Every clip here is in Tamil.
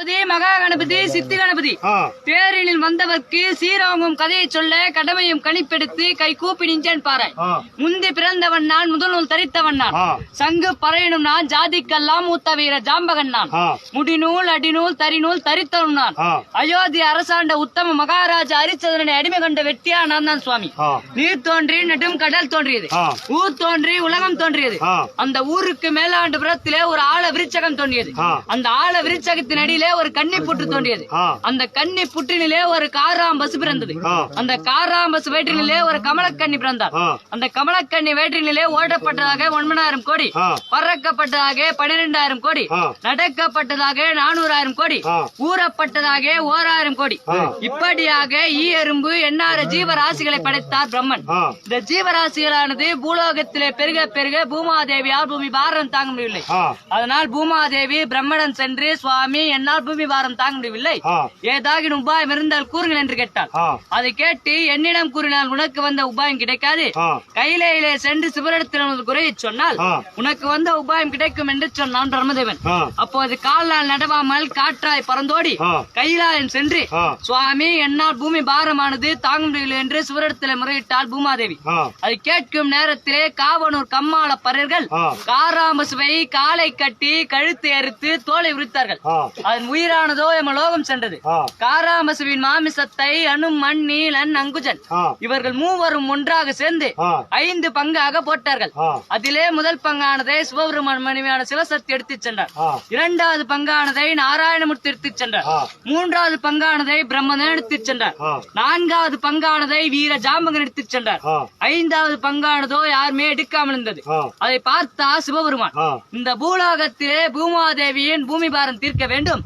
கணபதி மகா கணபதி சித்தி கணபதி தேரினில் வந்தவர்க்கு சீரோங்கும் கதையை சொல்ல கடமையும் கணிப்பெடுத்து கை கூப்பி நின்றேன் பாரு. முந்தி பிறந்தவன் நான், முதல் நூல் தரித்தவன் நான், சங்கு பறையனும் நான், ஜாதிக்கெல்லாம் மூத்த வீர ஜாம்பகன் நான், முடிநூல் அடிநூல் தரிநூல் தரித்தவன் நான், அயோத்தி அரசாண்ட உத்தம மகாராஜா ஹரிச்சந்திரனை அடிமை கண்ட வெட்டியா நான் தான் சுவாமி. நீர் தோன்றி நெடும் கடல் தோன்றியது, ஊர் தோன்றி உலகம் தோன்றியது, அந்த ஊருக்கு மேலாண்டு புறத்திலே ஒரு ஆழ விருச்சகம் தோன்றியது, அந்த ஆழ விருச்சகத்தின் அடியிலே ஒரு கன்னி புற்று தோன்றியது, அந்த கன்னி புற்றினிலே ஒரு காராம்பசு பிறந்தது, அந்த காராம்பசு வயிற்றினிலே ஒரு கமலக்கண்ணி பிறந்தார், அந்த கமலக்கண்ணி வயிற்றினிலே ஓடப்பட்டதாக 9,000 கோடி, பறக்கப்பட்டதாக 12,000 கோடி, நடக்கப்பட்டதாக 400,000 கோடி, ஊறப்பட்டதாக 1,000 கோடி, இப்படியாக ஈ எறும்பு எண்ணாறு ஜீவராசிகளை படைத்தார் பிரம்மன். இந்த ஜீவராசிகளானது பூலோகத்திலே பெருக பெருக பூமாதேவியால் பூமி பாரம் தாங்க முடியவில்லை. அதனால் பூமாதேவி பிரம்மணன் சென்று சுவாமி என்னால் பூமி பாரம் தாங்க முடியவில்லை, ஏதாவது உபாயம் இருந்தால் கூறுங்கள் என்று கேட்டார். அதை கேட்டு என்னிடம் கூறினால் உனக்கு வந்த உபாயம் கிடைக்காது, கையிலே சென்று சிவரிடத்தில் குறையை சொன்னால் உனக்கு வந்த உபாயம் கிடைக்கும் என்று சொன்னான் பிரம்மதேவன். அப்போது காலால் நடவாமல் காற்றாய் பறந்தோடி கைலாயம் சென்று சுவாமி என்னால் பூமி பாரமானது தாங்க முடியவில்லை என்று சிவரிடத்தில் முறையிட்டாள் பூமாதேவி. அதை கேட்கும் நேரத்திலே காவனூர் கம்மாள பறர்கள் காராம்பசுவை காலை கட்டி கழுத்தை அறுத்து தோலை உரித்தார்கள். அதன் உயிரானதோ எமலோகம் சென்றது. காராம்பசுவின் மாமிசத்தை அனு மண் நீலன் அங்குஜன் இவர்கள் மூவரும் ஒன்றாக சேர்ந்து 5 பங்காக போட்டார்கள். அதிலே முதல் பங்கானதை சிவபெருமான் மனைவியான சிவசக்தி எடுத்துச் சென்றார், 2வது பங்கானதை நாராயணமூர்த்தி எடுத்துச் சென்றார், 3வது பங்கானதை பிரம்மதேவன் எடுத்துச் சென்றார், 4வது பங்கானதை வீர ஜாம்பகன் எடுத்துச் சென்றார், 5வது பங்கானதோ யாருமே எடுக்காமல் இருந்தது. அதை பார்த்தா சிவபெருமான் இந்த பூலோகத்திலே பூமாதேவியின் பூமி பாரம் தீர்க்க வேண்டும்,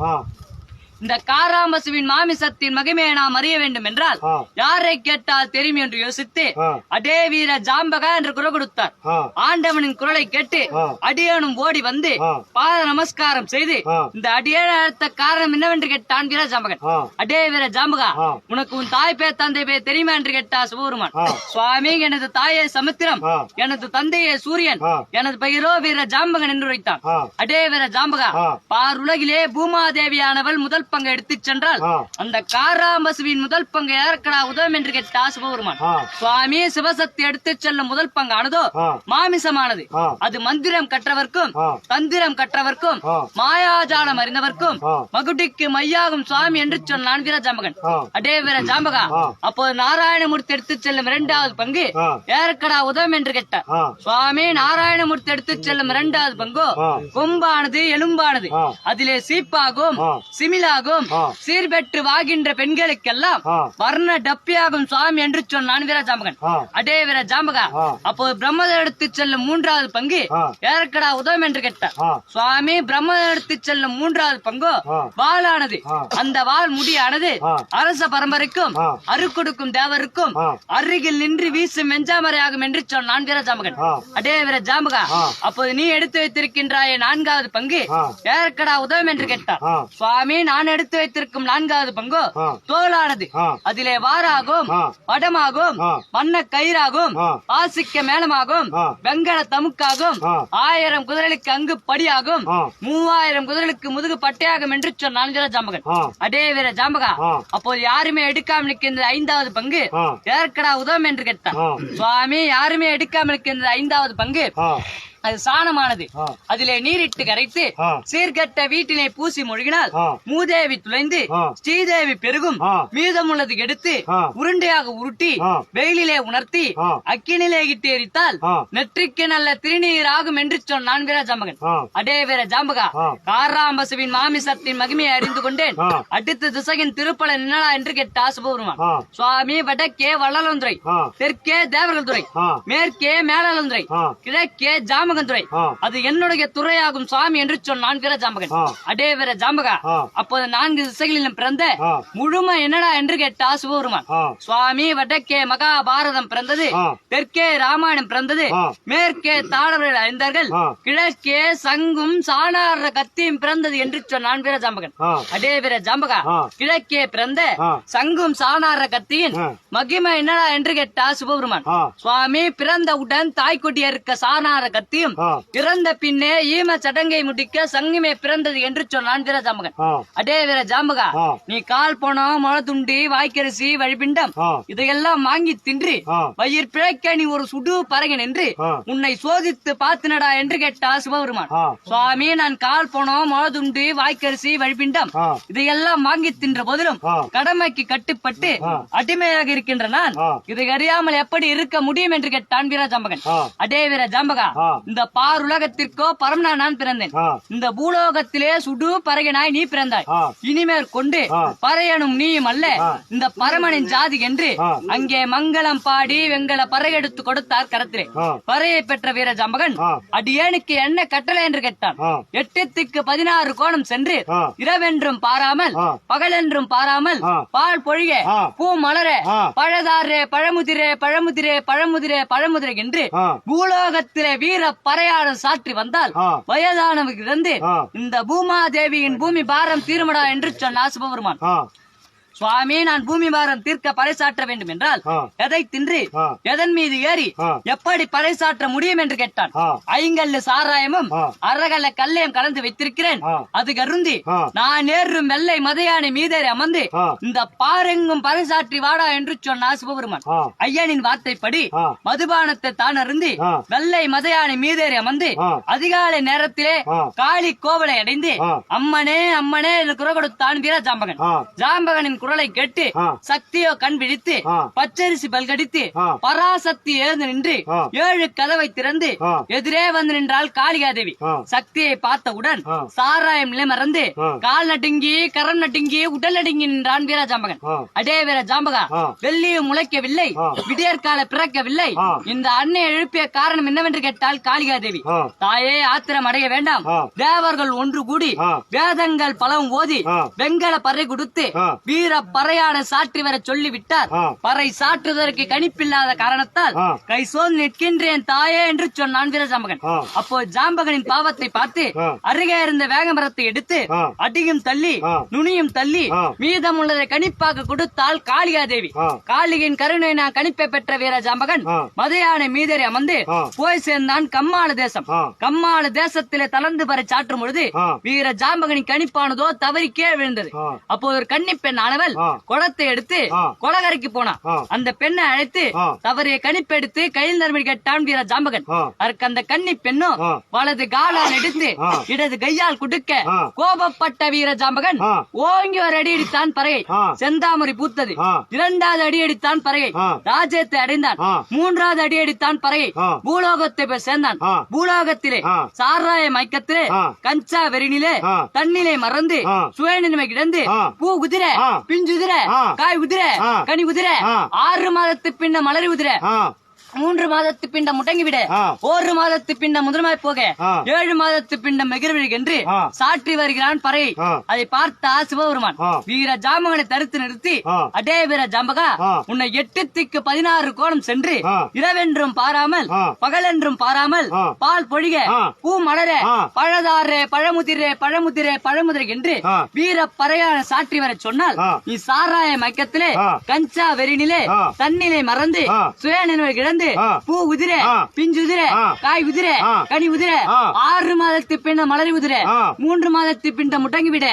இந்த காராம்பசுவின் மாமிசத்தின் மகிமையை நாம் அறிய வேண்டும் என்றால் யாரை கேட்டால் தெரியும் என்று யோசித்து அடே வீர ஜாம்பகா என்று குரல் கொடுத்தார். ஆண்டவனின் குரலை கேட்டு அடியனும் ஓடி வந்து பாத நமஸ்காரம் செய்து இந்த அடியத்த காரணம் என்னவென்று கேட்டான் வீர ஜாம்பகன். அடே வீர ஜாம்பகா, உனக்கு உன் தாய் பேர் தந்தை பேர் தெரியுமா என்று கேட்டார் சிவபெருமான். சுவாமி, எனது தாயே சமுத்திரம், எனது தந்தையே சூரியன், எனது பெயரோ வீர ஜாம்பகன் என்று வைத்தான். அடே வீர ஜாம்பகா, பார் உலகிலே பூமாதேவியானவள் முதல் பங்கு எடுத்துச் சென்றால் அந்த காராம்பசுவின் முதல் பங்கு யாருக்கடா உதவும் என்று கேட்டா சிவபெருமான். சுவாமி, சிவசக்தி எடுத்துச் செல்லும் முதல் பங்கானதோ மாமிசமானது, அது மந்திரம் கற்றவர்க்கும் தந்திரம் கற்றவர்க்கும் மாயாஜாலம் அறிந்தவர்க்கும் மகுடிக்கு மையாகும் சுவாமி என்று சொன்னான் வீர ஜாம்பகன். அடே வீர ஜாம்பகா, அப்போது நாராயணமூர்த்தி எடுத்துச் செல்லும் 2வது பங்கு யாருக்கடா உதவும் என்று கேட்டார். சுவாமி, நாராயணமூர்த்தி எடுத்துச் செல்லும் 2வது பங்கு கொம்பானது எலும்பானது, அதிலே சீப்பாகும் சிமிலாகும் சீர்பெற்று வாகின்ற பெண்களுக்கெல்லாம் வர்ண டப்பியாகும் சுவாமி என்று சொன்னான் வீர ஜாம்பகன். அடே வீர ஜாம்பகா, அப்போது பிரம்மதேவன் எடுத்துச் செல்லும் 3வது பங்கு யாருக்கடா உதவும் என்று கேட்டார். சுவாமி, பிரம்மதேவன் எடுத்துச் செல்லும் 3வது பங்கு வாளானது, அந்த வாள் முடியானது அரச பரம்பரைக்கும் அருக்கொடுக்கும் தேவருக்கும் அருகில் நின்று வீசும் வெஞ்சாமரையாகும் என்று சொன்னான் வீர ஜாம்பகன். அடே வீர ஜாம்பகா, அப்போது நீ எடுத்து வைத்திருக்கின்றாய 4வது பங்கு யாருக்கடா உதவும் என்று கேட்டார். சுவாமி, நான் எடுத்து வைத்திருக்கும் 4வது பங்கு தோளானது, அதிலே வாராகும் வடமாகும் வண்ண கயிறாகும் பாசிக்க மேளமாகும் வெங்கல தமுக்காகும் 1000 குதிரைகளுக்கு அங்கு படியாகும் 3000 குதிரைகளுக்கு முதுகு பட்டையாகும் என்று சொன்னான் வீர ஜாம்பகன். அடே வீர ஜாம்பகா, அப்போது யாருமே எடுக்காமல் இருக்கின்ற 5வது பங்கு யாருக்கடா உதவும் என்று கேட்டார். சுவாமி, யாருமே எடுக்காமல் இருக்கின்ற 5வது பங்கு அது சாணமானது, அதிலே நீரிட்டு கரைத்து சீர்கட்ட வீட்டினை பூசி மொழிகினால் மூதேவி துளைந்து ஸ்ரீதேவி பெருகும், மீதமுள்ளது எடுத்து உருண்டையாக உருட்டி வெயிலிலே உணர்த்தி அக்கினிலே இட்டு எரித்தால் நெற்றிக்கு நல்ல திருநீர் ஆகும் என்று சொன்னான் வீர ஜாம்பகன். அடே வீர ஜாம்பகா, காராம்பசுவின் மாமிசத்தின் மகிமையை அறிந்து கொண்டேன், அடுத்த திசையின் திருப்பல என்னடா என்று கேட்டா சிவபெருமான். சுவாமி, வடக்கே வள்ளலந்துறை, தெற்கே தேவர்கள் துறை, மேற்கே மேலந்துறை, கிழக்கே ஜாம துறை, அது என்னுடைய துறையாகும் சுவாமி என்று சொன்னான் வீர ஜாம்பகன். அடே வீர ஜாம்பகா, அப்போது 4 திசைகளிலும் பிறந்த முழுமை என்னடா என்று கேட்டா சிவபெருமான். சுவாமி, வடக்கே மகாபாரதம் பிறந்தது, தெற்கே ராமாயணம் பிறந்தது, மேற்கே தாளவர்கள் அறிந்தார்கள், கிழக்கே சங்கும் சாணார கத்தியும் பிறந்தது என்று சொன்னான் வீர ஜாம்பகன். அடே வீர ஜாம்பகா, கிழக்கே பிறந்த சங்கும் சாணார கத்தியின் மகிமை என்னடா என்று கேட்டா சிவபெருமான். சுவாமி, பிறந்தவுடன் தாய்க்குட்டி இருக்க சாணார கத்தி முடியும். பிறந்த பின்னே ஈம சடங்கை முடிக்க சங்கமே பிறந்தது என்று சொன்னான் வீரஜாம்பகன். அடே வீரஜாம்பகா, நீ கால் பணம், முளத்துண்டி, வாய்க்கரிசி, வழிபிண்டம் இதையெல்லாம் வாங்கி தின்று வயிறு பிழைக்க நீ ஒரு சுடு பறகன் என்று உன்னை சோதித்து பார்த்தினடா என்று கேட்டா சிவபெருமான். சுவாமி, நான் கால் பணம், முளத்துண்டு, வாய்க்கரிசி, வழிபிண்டம் இதையெல்லாம் வாங்கி தின்ற போதிலும் கடமைக்கு கட்டுப்பட்டு அடிமையாக இருக்கின்ற நான் இதை அறியாமல் எப்படி இருக்க முடியும் என்று கேட்டான் வீரஜாம்பகன். அடே வீரஜாம்பகா, இந்த பார் உலகத்திற்கோ பரமனா நான் பிறந்தேன். இந்த பூலோகத்திலே சுடு பறகனாய் நீ பிறந்தாய். இனிமேற் கொண்டு பறையனும் நீயும் அல்ல, இந்த பரமனின் ஜாதி என்று அங்கே மங்களம் பாடி வெங்கல பறையெடுத்து கொடுத்தார் கரத்திலே. பறையை பெற்ற வீரஜாம்பகன் அடியேனுக்கு என்ன கட்டளை என்று கேட்டான். 8க்கு 16 கோணம் சென்று இரவென்றும் பாராமல் பகலென்றும் பாராமல் பால் பொழிய பூ மலர பழதாரே பழமுதிரே பழமுதிரே பழமுதிரே பழமுதிரை என்று பூலோகத்திலே வீர பறையாளர் சாற்றி வந்தால் வயதானவர்களிருந்து இந்த பூமாதேவியின் பூமி பாரம் தீருமடா என்று சொன்னார் சிவபெருமான். சுவாமி, நான் பூமி பாரம் தீர்க்க பறைசாற்ற வேண்டும் என்றால் எதை தின்று எதன் மீது ஏறி எப்படி பறைசாற்ற முடியும் என்று கேட்டான். 5 சாராயமும் அரகல கல்லையும் கலந்து வைத்திருக்கிறேன், அது கருந்தி நான் ஏறும் வெள்ளை மதையானை மீதேறி அமர்ந்து இந்த பாரெங்கும் பறைசாற்றி வாடா என்று சொன்னார் சிவபெருமான். ஐயனின் வார்த்தைப்படி மதுபானத்தை தான் அருந்தி வெள்ளை மதையானை மீதேறி அமர்ந்து அதிகாலை நேரத்திலே காளி கோவலை அடைந்து அம்மனே அம்மனே என்று குரல் கொடுத்தான் வீரஜாம்பகன். ஜாம்பகனின் குரலை கேட்டு சக்தியோ கண் விழித்து பச்சரிசி பல்கடித்து பராசக்தி எழுந்து நின்று 7 கதவை திறந்து எதிரே வந்து நின்றாள் காளிகாதேவி. சக்தியை பார்த்தவுடன் சாராயம் நிலை மறந்து கால் நடுங்கி கரம் நடுங்கி உடல் நடுங்கி நின்றான் வீரஜாம்பகன். அடே வீரஜாம்பகா, வெள்ளியும் முளைக்கவில்லை, விடியற்கால பிறக்கவில்லை, இந்த அன்னை எழுப்பிய காரணம் என்னவென்று கேட்டாள் காளிகாதேவி. தாயே, ஆத்திரம் அடைய வேண்டாம். தேவர்கள் ஒன்று கூடி வேதங்கள் பலவும் ஓதி வெங்கல பறை கொடுத்து வீர பறையான சாற்றி வர சொல்லிவிட்டார். பறை சாற்றுவதற்கு கணிப்பில்லாத காரணத்தால் கை சோர்ந்து நிற்கின்றேன் தாயே என்று சொன்னான் வீரஜாம்பகன். அப்போ ஜாம்பகனின் பாவத்தை பார்த்து அருகே இருந்த வேகமரத்தை எடுத்து அடியும் தள்ளி நுனியும் தள்ளி மீதம் உள்ளதை கணிப்பாக கொடுத்தாள் காளிகாதேவி. காளியின் கருணை நான் கணிப்பை பெற்ற வீரஜாம்பகன் மதையானை மீதேறி அமர்ந்து போய் சேர்ந்தான் கம்மாள தேசம். கம்மாள தேசத்திலே தளர்ந்து பறை சாற்றும் பொழுது வீர ஜாம்பகனின் கணிப்பானதோ தவறி கீழே விழுந்தது. அப்போது ஒரு கன்னி பெண் ஆனவள் குளத்தை எடுத்து கொலகரைக்கு போனான். அந்த பெண்ணை அழைத்து தவறிய கணிப்பெடுத்து கையில் நறுமணி கேட்டான் வீர ஜாம்பகன். அதற்கு அந்த கன்னி பெண்ணும் வலது காலால் எடுத்து இடது கையால் குடுக்க கோபப்பட்ட வீர ஜாம்பகன் ஓங்கி ஒரு அடி அடித்தான் பறையை. செந்தாமரை பூத்தது. 2வது அடி அடித்தான் பறையை. ராஜ்யத்தை அடைந்தான். 3வது அடி அடித்தான் பறையை. பூலோகத்தை போய் சேர்ந்தான். பூலோகத்திலே சாராய மயக்கத்திலே கஞ்சா வெறினிலே தண்ணிலே மறந்து சுயநிலைமை கிடந்து பூ குதிரை பிஞ்சுதிரை காய் குதிரை கனி குதிரை 6 மாதத்து பின்ன மலரி குதிரை 3 மாதத்து பிண்டம் முடங்கிவிட 1 மாதத்து பிண்டம் முதலமாய் போக 7 மாதத்து பிண்டம் மெகிர்விழி என்று சாற்றி வருகிறான் பறை. அதை பார்த்தா சிவபெருமான் வீர ஜாம்பகனை தடுத்து நிறுத்தி, அடே வீர ஜாம்பகா, உன்னை 8க்கு 16 கோணம் சென்று இரவென்றும் பாராமல் பகலென்றும் பாராமல் பால் பொழிக பூ மலர பழதாரே பழமுதிரே பழமுதிரே பழமுதிரை என்று வீர பறையான சாற்றி வர சொன்னால் நீ சாராய மயக்கத்திலே கஞ்சா வெறினிலே தண்ணிலே மறந்து சுய நினைவு கிடந்து பூ உதிரை பிஞ்சுதிரை காய் உதிரை கனி உதிரை 6 மாதத்து பின்ன மலரி உதிரை 3 மாதத்து பின்ன முடங்கிவிட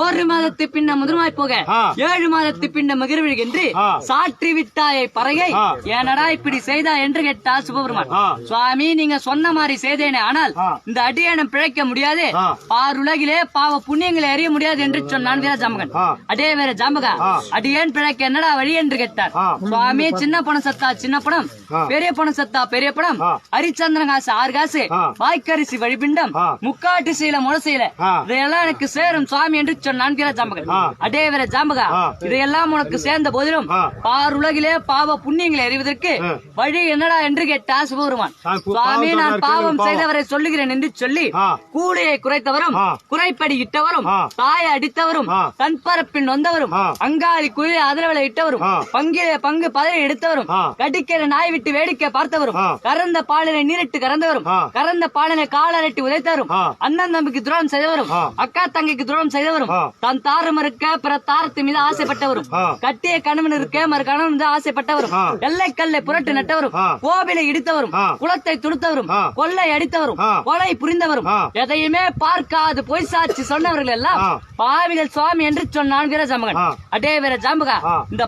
1 மாதத்து பின்ன முதலமாய் போக 7 மாதத்து பின்ன மகிழ்விழி என்று சாற்றி விட்டாயை பறையை ஏனடா இப்படி செய்தா என்று கேட்டார் சிவபெருமான். சுவாமி, நீங்க சொன்ன மாதிரி செய்தேனே, ஆனால் இந்த அடியேனம் பிழைக்க முடியாது, பாருலகிலே பாவ புண்ணியங்களை அறிய முடியாது என்று சொன்னான் வீர ஜாம்பகன். அடே வீர ஜாம்பகா, அடியேன் பிழைக்க என்னடா வழி என்று கேட்டார். சுவாமி, சின்ன பணம் சத்தா சின்ன பணம், பெரிய பணம் சத்தா பெரிய பணம், ஹரிச்சந்திரன் காசு 6 காசு, வாய்க்கரிசி வழிபிண்டம், முக்காட்டு சீல முளசீல, இதையெல்லாம் எனக்கு சேரும் சுவாமி என்று சொன்னான் வீர ஜாம்பகன். அடே வீர ஜாம்பகா, இதையெல்லாம் உனக்கு சேர்ந்த போதிலும் பாருலகிலே பாவ புண்ணியங்களை அறிவதற்கு வழி என்னடா என்று கேட்டார் சிவபெருமான். சுவாமி, நான் பாவம் செய்தவரை சொல்லுகிறேன் என்று சொல்லி கூடையை குறைத்தவரும் குறைப்படி இட்டவரும் தாயை அடித்தவரும் தன்பரப்பில் நொந்தவரும் அங்காளி குயிலை அதிரவலை இட்டவரும் பங்கிலே பங்கு பதவி எடுத்தவரும் கடிக்கிற நாய் விட்டு வேடி வேடிக்கை பார்த்தவரும் கறந்த பாலினை நீரிட்டு கறந்தவரும் கறந்த பாலினை காலரட்டி உதைத்தவரும் அண்ணன் தம்பிக்கு துரோகம் செய்தவரும் அக்கா தங்கைக்கு துரோகம் செய்தவரும் தன் தாரம் இருக்க பிற தாரத்து மீது ஆசைப்பட்டவரும் கட்டிய கணவன் இருக்க மறு கணவன் மீது ஆசைப்பட்டவரும் எல்லை கல்லை புரட்டு நட்டவரும் கோவிலை இடித்தவரும் குளத்தை துடுத்தவரும் கொள்ளை அடித்தவரும் கொலை புரிந்தவரும் எதையுமே பார்க்காது பொய் சாட்சி சொன்னவர்கள் எல்லாம் பாவிகள் சுவாமி என்று சொன்னான் வீர ஜாம்பகன். அடே வீர ஜாம்பகா, இந்த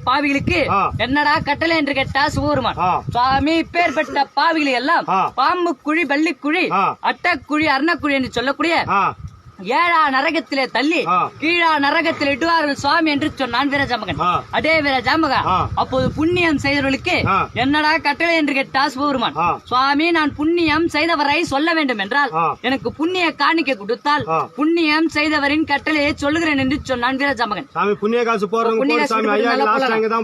பாவிகளுக்கு என்னடா கட்டளை என்று கேட்டா சிவபெருமான். சுவாமி பேர்பட்ட பாவிகளை எல்லாம் பாம்பு குழி பள்ளி குழி அட்டக்குழி அர்ணக்குழி என்று சொல்லக்கூடிய ஏழா நரகத்திலே தள்ளி கீழா நரகத்தில் இடுவார்கள் சுவாமி என்று சொன்னான் வீர ஜாம்பகன். அடே வீர ஜாம்பகா, அப்போது புண்ணியம் செய்தவர்களுக்கு என்னடா கட்டளை என்று கேட்டா சிவபெருமான். சுவாமி, நான் புண்ணியம் செய்தவரை சொல்ல வேண்டும் என்றால் எனக்கு புண்ணிய காணிக்கை கொடுத்தால் புண்ணியம் செய்தவரின் கட்டளையை சொல்லுகிறேன் என்று சொன்னான் வீர ஜாம்பகன். சாமி, புண்ணிய காசு போடுறவங்க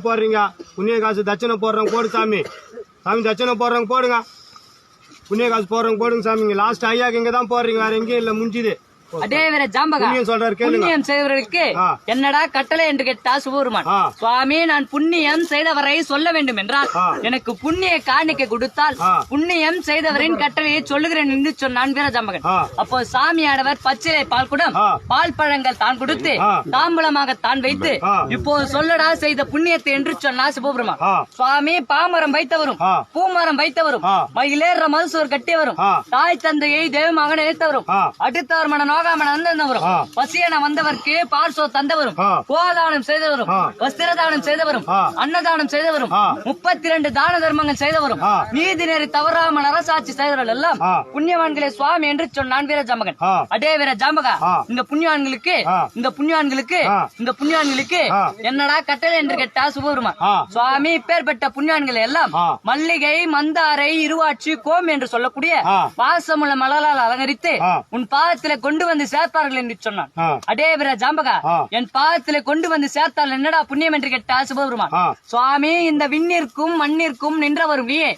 போடுறீங்க, புண்ணிய காசு தட்சணை போடுறவங்க போடு சாமி. சாமி, தட்சணை போடுறவங்க போடுங்க, புண்ணிய காசு போடுறவங்க போடுங்க சாமி. லாஸ்ட் ஐயாக்கு இங்க தான் போடுறீங்க, வேற எங்கேயும் இல்ல, முடிஞ்சுது. அடே வீர ஜாம்பகா, புண்ணியம் செய்தவர்களுக்கு என்னடா கட்டளை என்று கேட்டா சிவபெருமான். சுவாமி, நான் புண்ணியம் செய்தவரை சொல்ல வேண்டும் என்றால் எனக்கு புண்ணிய காணிக்கை கொடுத்தால் புண்ணியம் செய்தவரின் கட்டளையை சொல்லுகிறேன் என்று சொன்னான் வீர ஜாம்பகன். அப்போ சாமியானவர் பச்சிலை பால் குடம் பால் பழங்கள் தான் கொடுத்து தாம்பூலமாக தான் வைத்து இப்போது சொல்லடா செய்த புண்ணியத்தை என்று சொன்னார் சிவபெருமான். சுவாமி, பாமரம் வைத்தவரும் பூமரம் வைத்தவரும் மயிலேற மதுசூர் கட்டியவரும் தாய் தந்தையை தெய்வமாக நினைத்தவரும் அடுத்தவர் மன வந்தவரும் பசியன வந்தவர்க்கு பார்சோ தந்தவரும் கோதானம் செய்தவரும் வஸ்திரதானம் செய்தவரும் அன்னதானம் செய்தவரும் 32 தான தர்மங்கள் செய்தவரும் நீதி நெறி தவறாமல் அரசாட்சி செய்தவர்கள் எல்லாம் புண்ணியவான்களே சுவாமி என்று சொன்னான் வீர ஜாம்பகன். அடே வீர ஜாம்பகா, இந்த புண்ணியவான்களுக்கு என்னடா கட்டளை என்று கேட்டா சிவபெருமான். சுவாமி, பேர்பட்ட புண்ணியவான்களை எல்லாம் மல்லிகை மந்தாரை இருவாட்சி கோம் என்று சொல்லக்கூடிய வாசமுள்ள மலரால் அலங்கரித்து உன் பாதத்திலே கொண்டு வந்து சேர்த்தார்கள் என்று சொன்னான். அடே வீர ஜாம்பகா, என் பாதத்திலே கொண்டு வந்து சேர்த்தால் என்னடா புண்ணியம் என்று கேட்டா சிவபெருமான். சுவாமி, இந்த விண்ணிற்கும் மண்ணிற்கும் நின்றவரும் நீயே,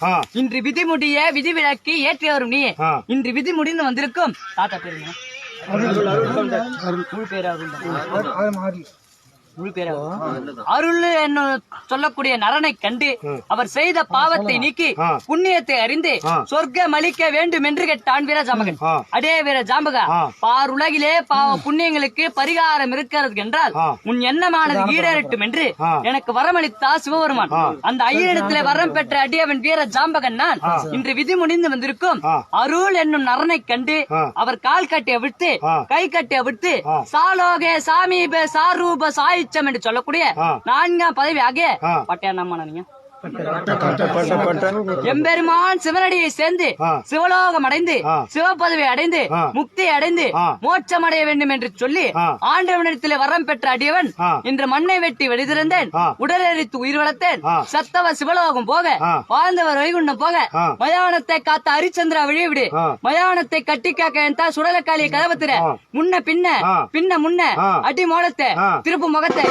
இன்று விதி முடிய விதி விலக்கி ஏற்றியவரும் நீயே, இன்று விதி முடிந்து வந்திருக்கும் தாத்தா பேருங்க அருள் என்ன சொல்லக்கூடிய நரனை கண்டு அவர் செய்த பாவத்தை நீக்கி புண்ணியத்தை அறிந்து சொர்க்கம் அளிக்க வேண்டும் என்று கேட்டான் வீர ஜாம்பகன். அடே வீர ஜாம்பகா, பாருலகிலே பாவ புண்ணியங்களுக்கு பரிகாரம் இருக்கிறது என்றால் உன் எண்ணமானது ஈடேறட்டும் என்று எனக்கு வரமளித்தா சிவபெருமான். அந்த ஐயனிடத்திலே வரம் பெற்ற அடியவன் வீர ஜாம்பகன் நான் இன்று விதி முடிந்து வந்திருக்கும் அருள் என்னும் நரனை கண்டு அவர் கால் கட்டிய விட்டு கை கட்டிய விட்டு சாலோகே சாமீப சாரூப சாய் என்று சொல்லக்கூடிய 4ஆம் பதவி ஆகிய பட்டையா எம்பெருமான் சிவனடியை சேர்ந்து சிவலோகம் அடைந்து சிவபதவி அடைந்து முக்தி அடைந்து மோட்சம் அடைய வேண்டும் என்று சொல்லி ஆண்டவனிடத்திலே வரம் பெற்ற அடியவன் இன்று மண்ணை வெட்டி வெளிதிருந்தேன், உடலெரித்து உயிர் வளர்த்தேன், சத்தவர் சிவலோகம் போக வாழ்ந்தவர் வைகுண்டம் போக மயானத்தை காத்த ஹரிச்சந்திரா விழிவிடு மயானத்தை கட்டி காக்க என் சுடலக்காளிய கதவத்திர முன்ன பின்ன பின்ன முன்ன அடி மோடத்தை திருப்பு முகத்தை